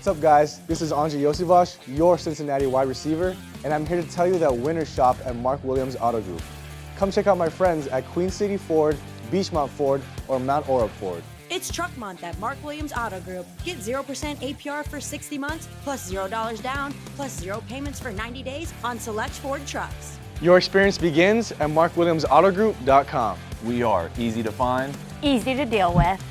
What's up, guys? This is Andre Yosivash, your Cincinnati wide receiver, and I'm here to tell you that winners shop at Mark Williams Auto Group. Come check out my friends at Queen City Ford, Beachmont Ford, or Mount Orab Ford. It's truck month at Mark Williams Auto Group. Get 0% APR for 60 months, plus $0 down, plus 0 payments for 90 days on select Ford trucks. Your experience begins at markwilliamsautogroup.com. We are easy to find, easy to deal with.